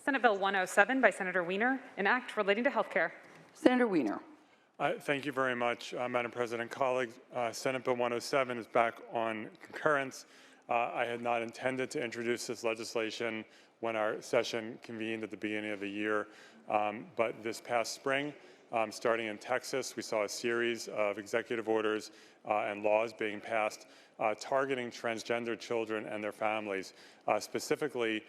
Senate Bill 107 by Senator Wiener, an act relating to health care. Senator Wiener. Thank you very much, Madam President. Colleagues, Senate Bill 107 is back on concurrence. I had not intended to introduce this legislation when our session convened at the beginning of the year, but this past spring, starting in Texas, we saw a series of executive orders and laws being passed targeting transgender children and their families, specifically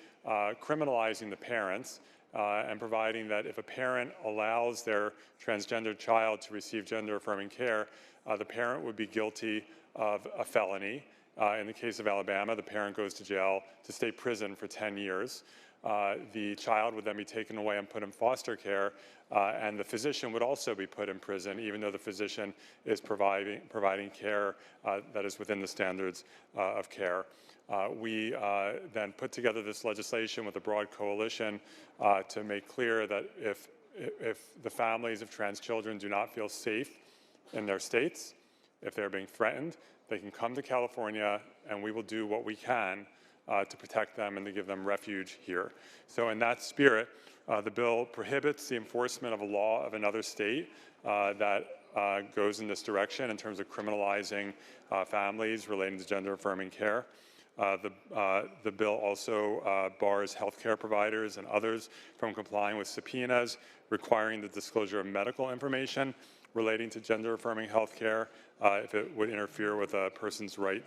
criminalizing the parents and providing that if a parent allows their transgender child to receive gender-affirming care, the parent would be guilty of a felony. In the case of Alabama, the parent goes to jail to state prison for 10 years. The child would then be taken away and put in foster care, and the physician would also be put in prison, even though the physician is providing care that is within the standards of care. We then put together this legislation with a broad coalition to make clear that if the families of trans children do not feel safe in their states, if they're being threatened, they can come to California and we will do what we can to protect them and to give them refuge here. So in that spirit, the bill prohibits the enforcement of a law of another state that goes in this direction in terms of criminalizing families relating to gender-affirming care. The bill also bars healthcare providers and others from complying with subpoenas requiring the disclosure of medical information relating to gender-affirming healthcare if it would interfere with a person's right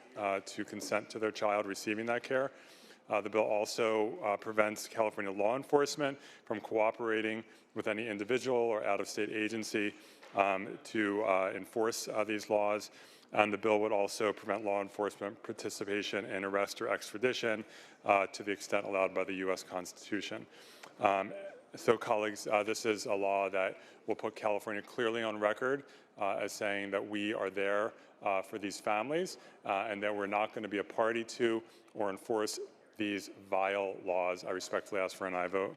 to consent to their child receiving that care. The bill also prevents California law enforcement from cooperating with any individual or out-of-state agency to enforce these laws. And the bill would also prevent law enforcement participation in arrest or extradition to the extent allowed by the U.S. Constitution. So, colleagues, this is a law that will put California clearly on record as saying that we are there for these families and that we're not going to be a party to or enforce these vile laws. I respectfully ask for an aye vote.